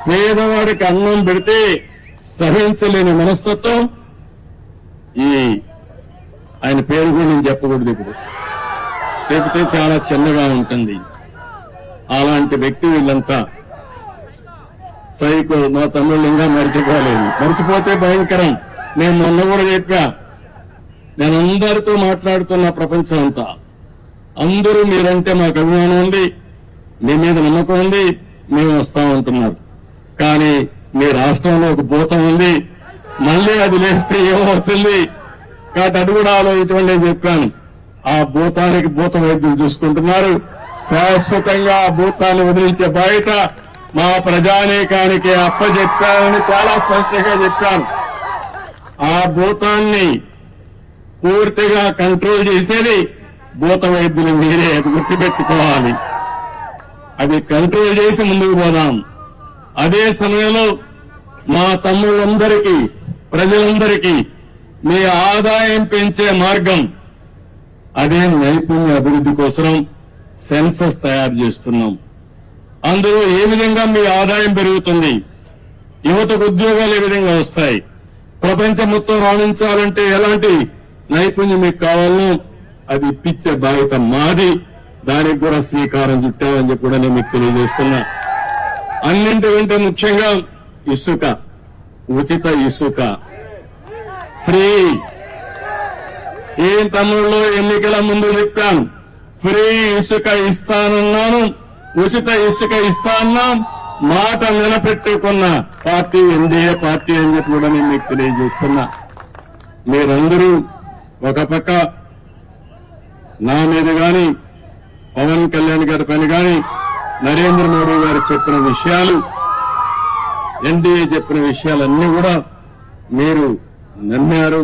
పేదవాడికి అన్నం పెడితే సహించలేని మనస్తత్వం ఈ ఆయన పేరు కూడా నేను చెప్పకూడదు, ఇప్పుడు చెబితే చాలా చిన్నగా ఉంటుంది. అలాంటి వ్యక్తి వీళ్ళంతా సైకో. మా తమ్ముళ్ళు ఇంకా మర్చిపోలేదు, మర్చిపోతే భయంకరం. నేను మొన్న కూడా చెప్పా, నేను అందరితో మాట్లాడుతున్న ప్రపంచం అంతా, అందరూ మీరంటే మాకు అభిమానం ఉంది, మీ మీద నమ్మకం ఉంది, మేము వస్తామంటున్నారు. కానీ మీ రాష్ట్రంలో ఒక భూతం ఉంది, మళ్ళీ అది లేస్తే ఏమవుతుంది కాబట్టి అది కూడా ఆలోచించమని నేను చెప్పాను. ఆ భూతానికి భూత వైద్యులు చూసుకుంటున్నారు. శాశ్వతంగా ఆ భూతాన్ని వదిలించే బాధ్యత మా ప్రజానీకానికి అప్పచెప్పానని చాలా స్పష్టంగా చెప్పాను. ఆ భూతాన్ని పూర్తిగా కంట్రోల్ చేసేది భూత వైద్యులు మీరే, అది గుర్తుపెట్టుకోవాలి. అది కంట్రోల్ చేసి ముందుకు పోదాం. అదే సమయంలో మా తమ్ముళ్ళందరికీ, ప్రజలందరికీ మీ ఆదాయం పెంచే మార్గం అదే నైపుణ్య అభివృద్ధి కోసం సెన్సస్ తయారు చేస్తున్నాం. అందులో ఏ విధంగా మీ ఆదాయం పెరుగుతుంది, యువతకు ఉద్యోగాలు ఏ విధంగా వస్తాయి, ప్రపంచం మొత్తం రాణించాలంటే ఎలాంటి నైపుణ్యం మీకు కావాలో అది ఇప్పించే బాధ్యత మాది. దానికి కూడా శ్రీకారం చుట్టామని చెప్పి కూడా నేను మీకు తెలియజేస్తున్నా. అన్నింటికంటే ముఖ్యంగా ఇసుక, ఉచిత ఇసుక ఫ్రీ. ఏం తమ్ముళ్ళు ఎన్నికల ముందు చెప్పాను, ఫ్రీ ఇసుక ఇస్తానన్నాను, ఉచిత ఇసుక ఇస్తాన్నాం. మాట నిలబెట్టుకున్న పార్టీ ఎన్డీఏ పార్టీ అని చెప్పి కూడా నేను మీకు తెలియజేస్తున్నా. మీరందరూ ఒక పక్క నా మీద గాని, పవన్ కళ్యాణ్ గారి పైన గాని, నరేంద్ర మోడీ గారు చెప్పిన విషయాలు, ఎన్డీఏ చెప్పిన విషయాలన్నీ కూడా మీరు నమ్మారు,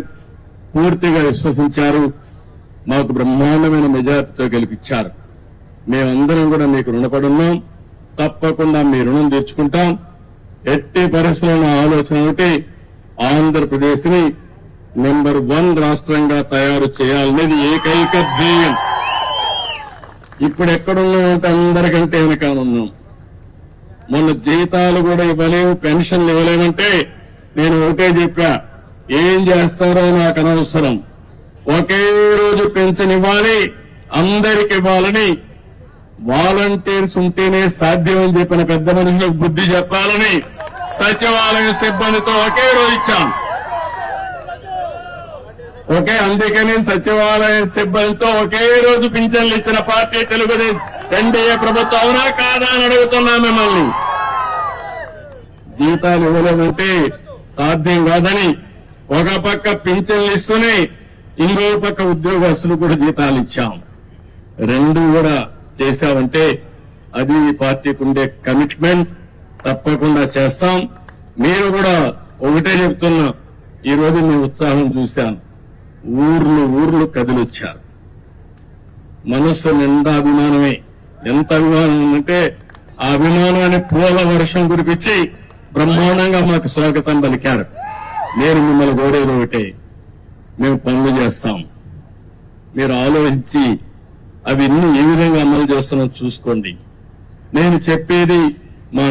పూర్తిగా విశ్వసించారు, మాకు బ్రహ్మాండమైన మెజార్టీతో గెలిపించారు. మేమందరం కూడా మీకు రుణపడి ఉన్నాం. తప్పకుండా మీ రుణం తీర్చుకుంటాం. ఎట్టి పరిస్థితుల్లో ఆలోచన ఒకటి, ఆంధ్రప్రదేశ్ ని నెంబర్ 1 రాష్ట్రంగా తయారు చేయాలనేది ఏకైక ధ్యేయం. ఇప్పుడు ఎక్కడున్నామంటే అందరికంటే వెనకాలన్నాం. మొన్న జీతాలు కూడా ఇవ్వలేము, పెన్షన్లు ఇవ్వలేమంటే నేను ఒకటే చెప్పా, ఏం చేస్తారో నాకు అనవసరం, ఒకే రోజు పెన్షన్ ఇవ్వాలి, అందరికి ఇవ్వాలని, వాలంటీర్స్ ఉంటేనే సాధ్యం అని చెప్పిన పెద్ద మనుషులకు బుద్ధి చెప్పాలని సచివాలయ సిబ్బందితో ఒకే రోజు ఇచ్చాం. అందుకని సచివాలయ సిబ్బందితో ఒకే రోజు పింఛన్లు ఇచ్చిన పార్టీ తెలుగుదేశం ఎన్డీఏ ప్రభుత్వం. అవునా కాదా అని అడుగుతున్నా మిమ్మల్ని. జీతాలు ఇవ్వలేమంటే సాధ్యం కాదని ఒక పక్క పింఛన్లు ఇస్తూనే ఇంకో పక్క ఉద్యోగస్తులు కూడా జీతాలు ఇచ్చాం. రెండు కూడా చేశామంటే అది ఈ పార్టీకి ఉండే కమిట్మెంట్. తప్పకుండా చేస్తాం. మీరు కూడా ఒకటే చెప్తున్నా, ఈ రోజు మీ ఉత్సాహం చూశాను. ఊర్లు కదిలొచ్చారు. మనస్సు నిండా అభిమానమే. ఎంత అభిమానం అంటే ఆ అభిమానాన్ని పూల వర్షం కురిపించి బ్రహ్మాండంగా మాకు స్వాగతం పలికారు. నేను మిమ్మల్ని కోరేది ఒకటే, మేము పనులు చేస్తాం. మీరు ఆలోచించి అవి ఏ విధంగా అమలు చేస్తున్నాం చూసుకోండి. నేను చెప్పేది